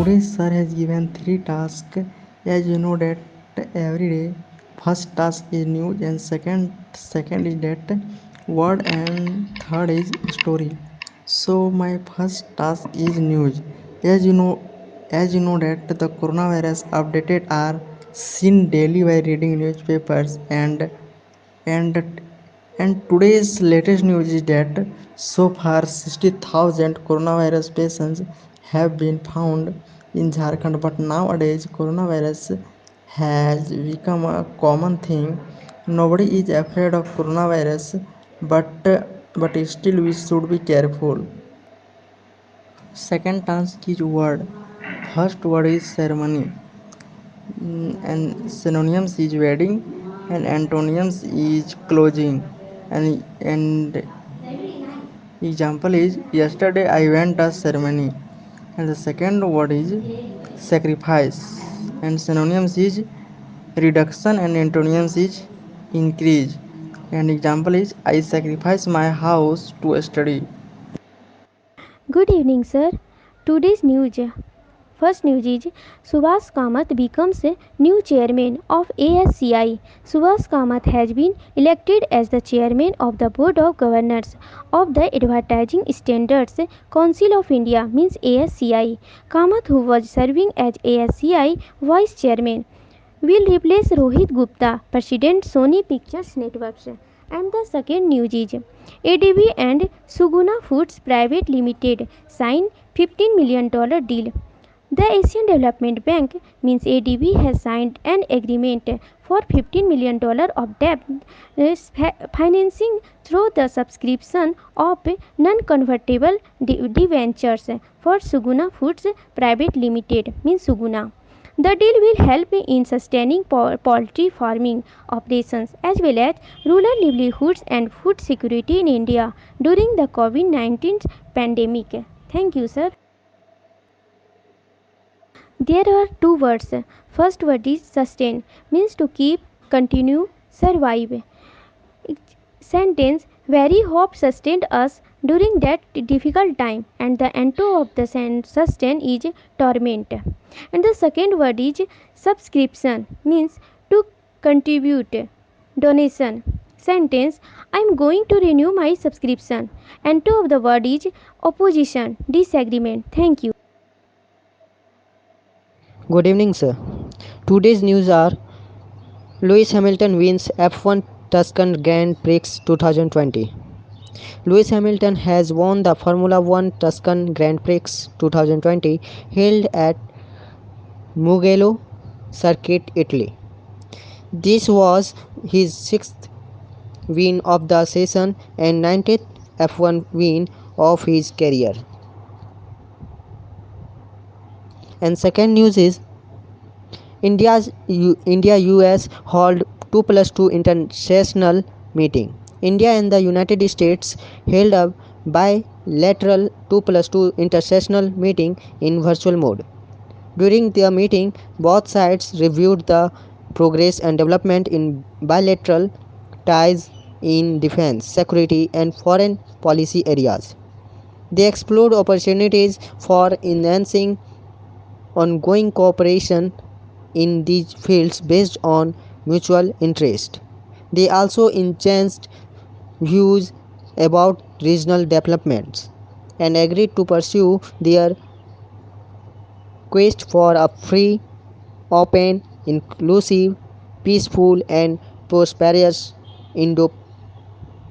Today sir has given 3 tasks. As you know that every day. First task is news and second is that word and third is story. So my first task is news. As you know as you know that the coronavirus updated are seen daily by reading newspapers and and today's latest news is that so far 60,000 coronavirus patients have been found in Jharkhand. But nowadays coronavirus has become a common thing. Nobody is afraid of coronavirus, but still we should be careful. Second task is word. First word is ceremony. And synonyms is wedding and antonyms is closing. And example is yesterday I went a ceremony. And the second word is sacrifice, and synonyms is reduction and antonyms is increase. And example is I sacrifice my house to study. Good evening, sir. Today's news. First news is Subhas Kamath becomes new chairman of ASCI. Subhas Kamath has been elected as the chairman of the Board of Governors of the Advertising Standards Council of India, means ASCI. Kamath, who was serving as ASCI vice chairman, will replace Rohit Gupta, President Sony Pictures Networks. And the second news is ADB and Suguna Foods Private Limited sign $15 million deal. The Asian Development Bank, means ADB, has signed an agreement for $15 million of debt financing through the subscription of non-convertible debentures for Suguna Foods Private Limited, means Suguna. The deal will help in sustaining poultry farming operations as well as rural livelihoods and food security in India during the COVID-19 pandemic. Thank you, sir. There are two words. First word is sustain, means to keep, continue, survive. Sentence very hope sustained us during that difficult time, and the anto of the sustain is torment. And the second word is subscription, means to contribute, donation. Sentence I am going to renew my subscription. Anto of the word is opposition, disagreement. Thank you. Good evening, sir. Today's news are Lewis Hamilton wins F1 Tuscan Grand Prix 2020. Lewis Hamilton has won the Formula One Tuscan Grand Prix 2020 held at Mugello Circuit, Italy. This was his sixth win of the season and 90th F1 win of his career. And second news is India US held 2+2 international meeting. India and the United States held a bilateral 2+2 international meeting in virtual mode. During the meeting, both sides reviewed the progress and development in bilateral ties in defense, security, and foreign policy areas. They explored opportunities for enhancing ongoing cooperation in these fields based on mutual interest. They also exchanged views about regional developments and agreed to pursue their quest for a free, open, inclusive, peaceful, and prosperous Indo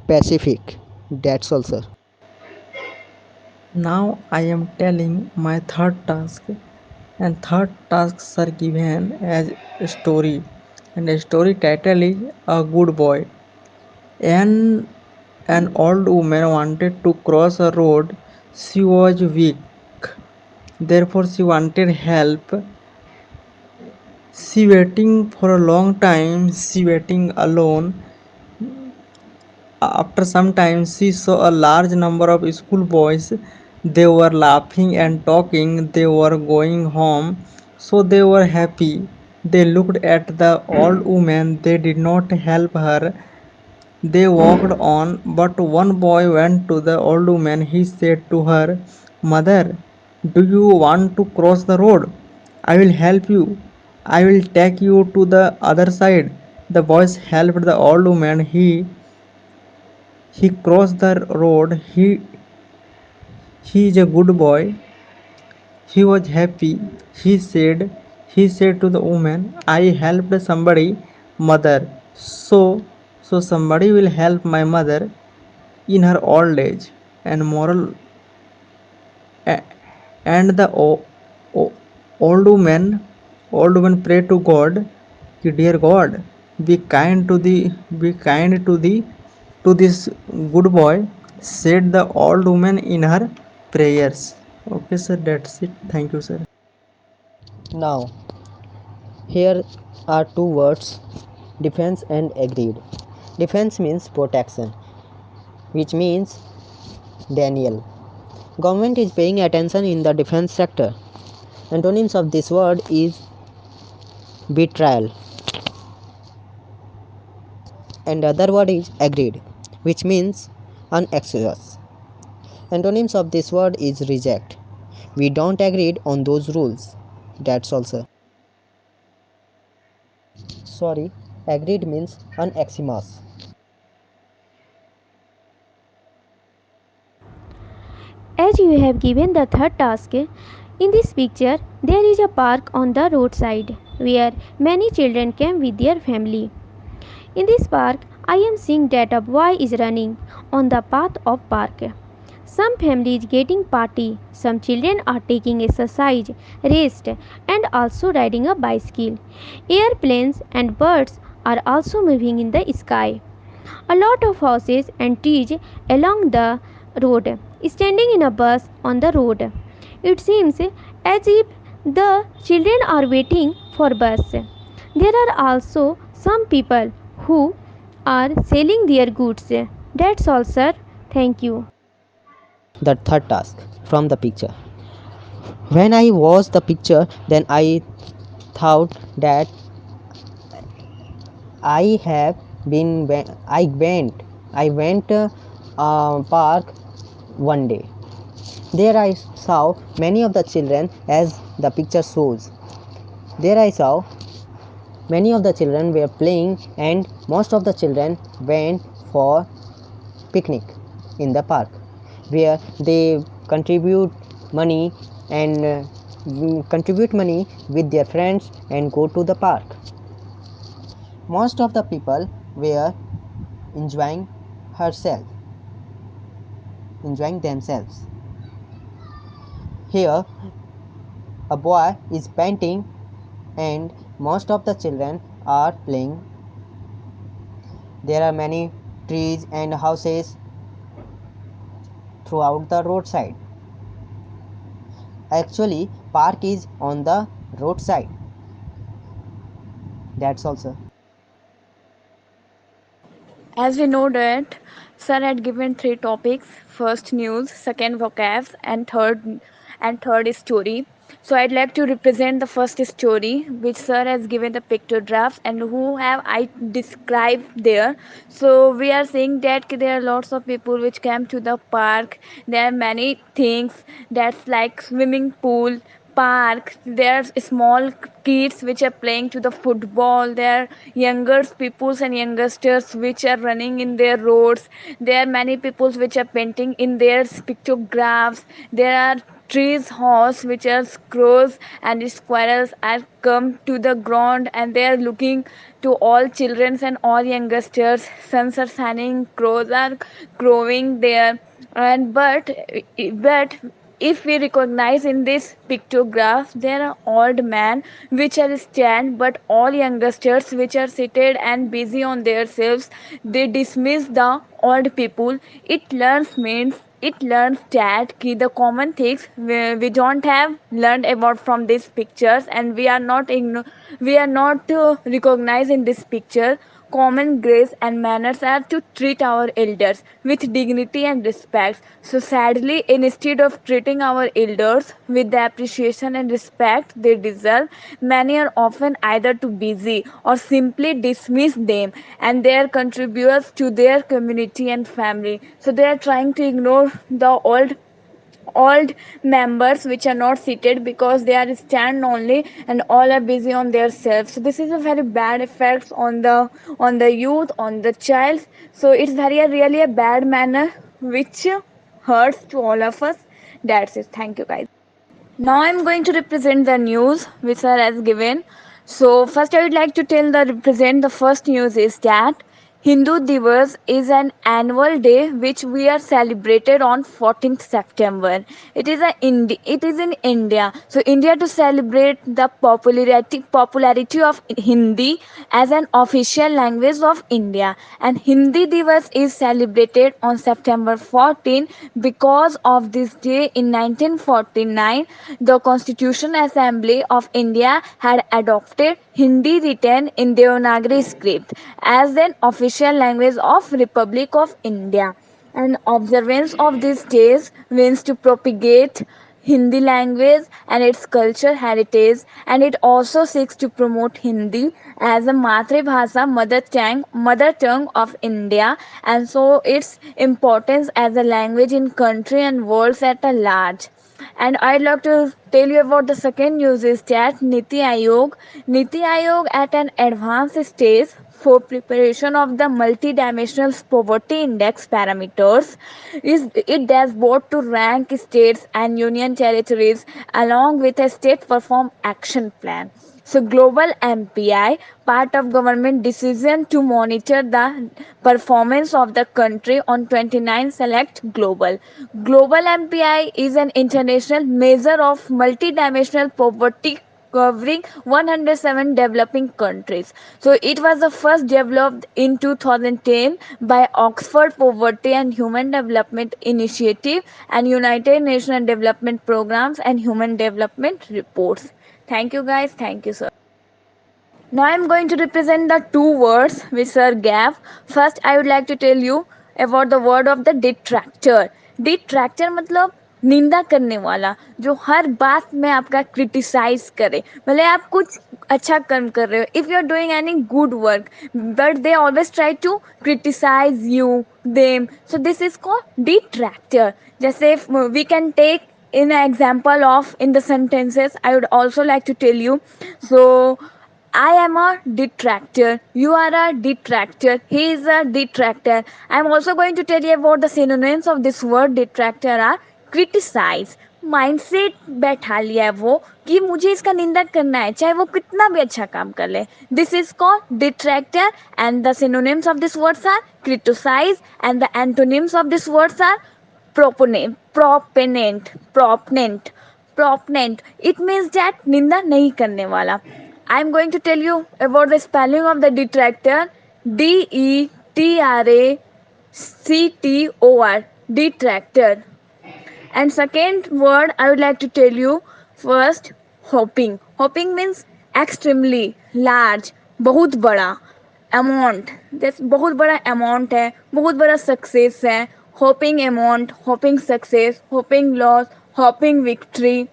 Pacific. That's all, sir. Now I am telling my third task, and third tasks are given as a story, and the story title is A Good Boy. An old woman wanted to cross a road. She was weak, therefore she wanted help. She waiting for a long time. She waiting alone. After some time, she saw a large number of schoolboys. They were laughing and talking. They were going home, so they were happy. They looked at the old woman. They did not help her. They walked on, but one boy went to the old woman. He said to her, "Mother, Do you want to cross the road? I will help you. I will take you to the other side. The boys helped the old woman. He crossed the road. He is a good boy. He was happy. He said to the woman, I helped somebody, mother. So somebody will help my mother in her old age. And moral and the o- old woman prayed to God, dear God, be kind to this good boy, said the old woman in her prayers. Okay, sir, that's it. Thank you, sir. Now, here are two words, defense and agreed. Defense means protection, which means Daniel. Government is paying attention in the defense sector. Antonyms of this word is betrayal, and the other word is agreed, which means unanxious. Antonyms of this word is reject. We don't agree on those rules. That's also. Sorry, agreed means unanxious. As you have given the third task, in this picture there is a park on the roadside where many children came with their family. In this park, I am seeing that a boy is running on the path of park. Some families getting party, some children are taking exercise, rest and also riding a bicycle. Airplanes and birds are also moving in the sky. A lot of houses and trees along the road, standing in a bus on the road. It seems as if the children are waiting for bus. There are also some people who are selling their goods. That's all, sir. Thank you. The third task from the picture. When I watched the picture, then I thought that I have been I went park one day. There I saw many of the children as the picture shows. There I saw many of the children were playing and most of the children went for picnic in the park where they contribute money and contribute money with their friends and go to the park. Most of the people were enjoying herself, enjoying themselves. Here, a boy is painting, and most of the children are playing. There are many trees and houses throughout the roadside. Actually, park is on the roadside. That's also. As we know that Sir had given three topics: first news, second vocabs, and third is story. So I'd like to represent the first story, which Sir has given the picture drafts and who have I described there. So we are saying that there are lots of people which came to the park. There are many things that's like swimming pool, park. There's small kids which are playing to the football. There are younger peoples and youngsters which are running in their roads. There are many peoples which are painting in their pictographs. There are trees horse which are crows and squirrels are come to the ground and they are looking to all children and all youngsters. Suns are shining, crows are crowing there. And but if we recognize in this pictograph, there are old men which are stand, but all youngsters which are seated and busy on themselves. They dismiss the old people. It learns that the common things we don't have learned about from these pictures, and we are not recognized in this picture. Common grace and manners are to treat our elders with dignity and respect. So sadly, instead of treating our elders with the appreciation and respect they deserve, many are often either too busy or simply dismiss them and their contributors to their community and family. So they are trying to ignore the old members which are not seated because they are stand only and all are busy on their selves. So this is a very bad effect on the youth, on the child. So it's very really a bad manner which hurts to all of us. That's it. Thank you guys. Now I'm going to represent the news which sir has given. So first I would like to tell the represent the first news is that Hindu Divas is an annual day which we are celebrated on 14th September. It is in India. So India to celebrate the popularity of Hindi as an official language of India, and Hindi Divas is celebrated on September 14 because of this day in 1949 the Constitution Assembly of India had adopted Hindi written in Devanagari script as an official language of Republic of India. And observance of these days means to propagate Hindi language and its culture heritage, and it also seeks to promote Hindi as a Matribhasha mother tongue of India, and so its importance as a language in country and world at a large. And I'd like to tell you about the second news is that Niti Ayog at an advanced stage for preparation of the multidimensional poverty index parameters is it dashboard to rank states and union territories along with a state perform action plan. So global MPI, part of government decision to monitor the performance of the country on 29 select global. Global MPI is an international measure of multidimensional poverty covering 107 developing countries. So it was the first developed in 2010 by Oxford Poverty and Human Development Initiative and United Nations Development Programs and Human Development Reports. Thank you guys. Thank you sir. Now I am going to represent the two words which sir gave. First, I would like to tell you about the word of the detractor. Detractor मतलब निंदा करने वाला, जो हर बात में आपका criticise करे, भले आप कुछ अच्छा कर्म कर रहे हो, if you are doing any good work but they always try to criticise you them, so this is called detractor. जैसे we can take in an example of in the sentences I would also like to tell you. So I am a detractor. You are a detractor. He is a detractor. I am also going to tell you about the synonyms of this word detractor are criticize. Mindset बैठा लिया है वो कि मुझे इसका निंदा करना है चाहे वो कितना भी अच्छा काम कर ले. This is called detractor and the synonyms of this words are criticise and the antonyms of this words are proponent proponent. It means that निंदा नहीं करने वाला. I am going to tell you about the spelling of the detractor. Detractor. Detractor. And second word I would like to tell you first, hoping. Hoping means extremely large, बहुत बड़ा amount. जैसे बहुत बड़ा amount है, बहुत बड़ा success है. Hopping amount, hopping success, hopping loss, hopping victory.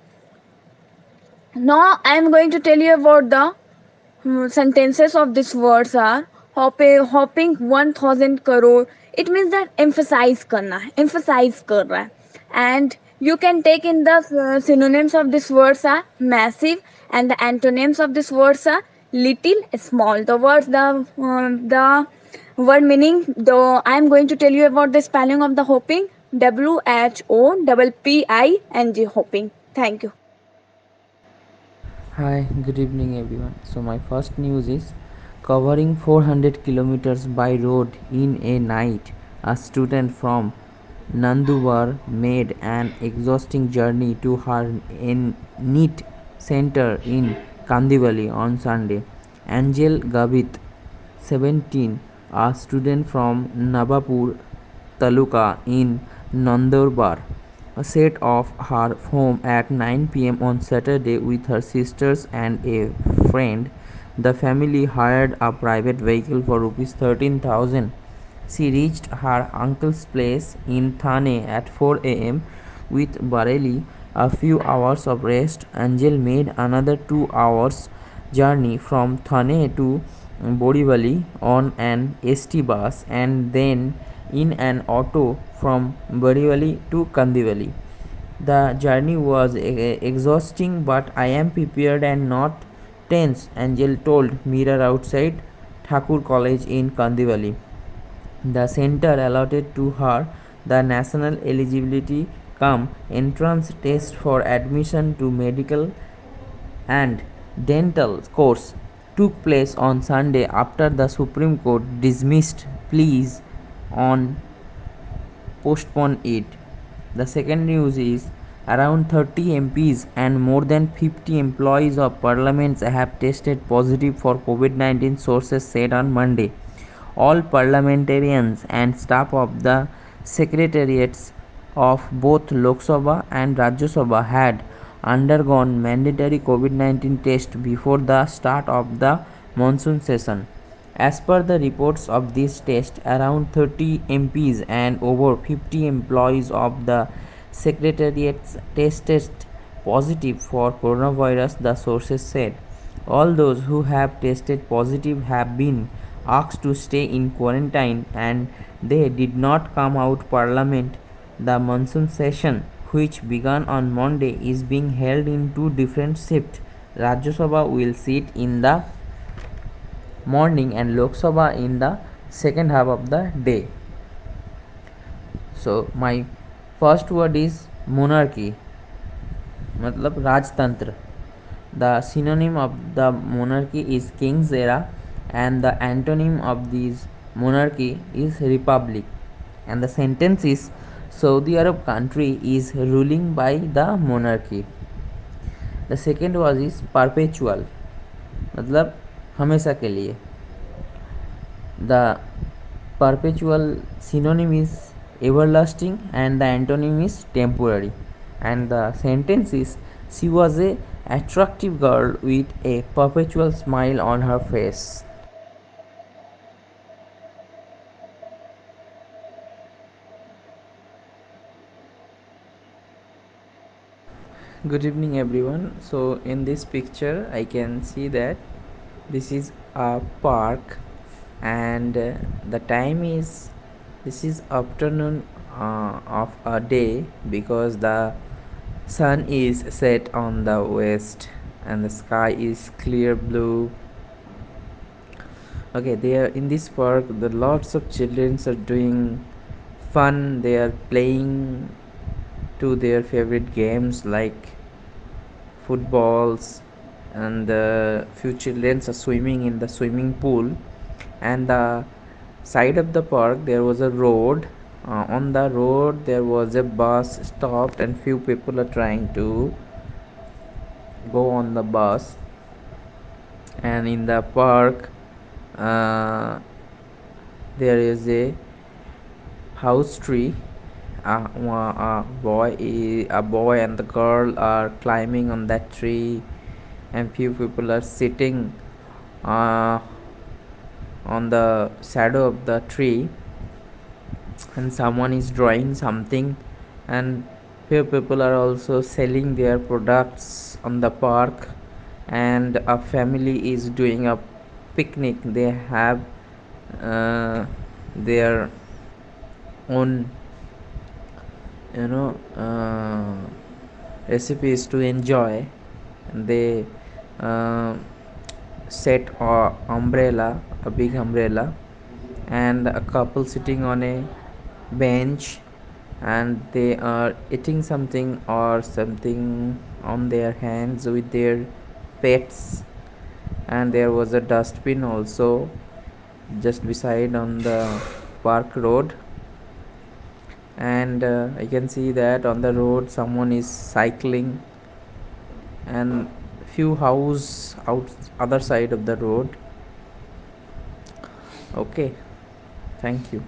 Now I am going to tell you about the sentences of these words are hopping 1000 crore. It means that emphasize करना है, emphasize कर रहा है. And you can take in the synonyms of these words are massive and the antonyms of these words are little, small. The word meaning though I am going to tell you about the spelling of the hopping. WHOPPING, hopping. Thank you. Hi, good evening everyone. So my first news is covering 400 kilometers by road in a night. A student from Nanduvar made an exhausting journey to her NEET center in Kandivali on Sunday. Angel Gavit, 17, a student from Nabapur Taluka in Nandurbar, set off her home at 9 p.m. on Saturday with her sisters and a friend. The family hired a private vehicle for rupees 13,000. She reached her uncle's place in Thane at 4 a.m. With barely a few hours of rest, Angel made another 2 hours journey from Thane to Borivali on an ST bus and then in an auto from Borivali to Kandivali. The journey was exhausting, but I am prepared and not tense, Angel told Mirror outside Thakur College in Kandivali. The center allotted to her the national eligibility cum entrance test for admission to medical and dental course took place on Sunday after the Supreme Court dismissed pleas on postpone it. The second news is around 30 MPs and more than 50 employees of parliaments have tested positive for COVID-19, sources said on Monday. All parliamentarians and staff of the secretariats of both Lok Sabha and Rajya Sabha had undergone mandatory COVID-19 tests before the start of the monsoon session. As per the reports of this test, around 30 MPs and over 50 employees of the secretariats tested positive for coronavirus, the sources said. All those who have tested positive have been asked to stay in quarantine and they did not come out parliament. The monsoon session, which began on Monday, is being held in two different shifts. Rajya Sabha will sit in the morning and Lok Sabha in the second half of the day. So my first word is monarchy, matlab Rajtantra. The synonym of the monarchy is king's era and the antonym of this monarchy is republic. And the sentence is Saudi Arab country is ruling by the monarchy. The second was is perpetual, मतलब हमेशा के लिए. The perpetual synonym is everlasting and the antonym is temporary. And the sentence is she was a attractive girl with a perpetual smile on her face. Good evening everyone. So in this picture I can see that this is a park and the time is this is afternoon of a day because the sun is set on the west and the sky is clear blue. Okay, there in this park the lots of children are doing fun. They are playing to their favorite games like footballs and few children are swimming in the swimming pool. And the side of the park there was a road. On the road there was a bus stopped and few people are trying to go on the bus. And in the park uh, there is a house tree. A boy and the girl are climbing on that tree and few people are sitting uh, on the shadow of the tree and someone is drawing something. And few people are also selling their products on the park and a family is doing a picnic. They have their own you know recipes to enjoy. They uh, set a umbrella, a big umbrella, and a couple sitting on a bench and they are eating something or something on their hands with their pets. And there was a dustbin also just beside on the park road. And I can see that on the road someone is cycling and few house out other side of the road. Okay, thank you.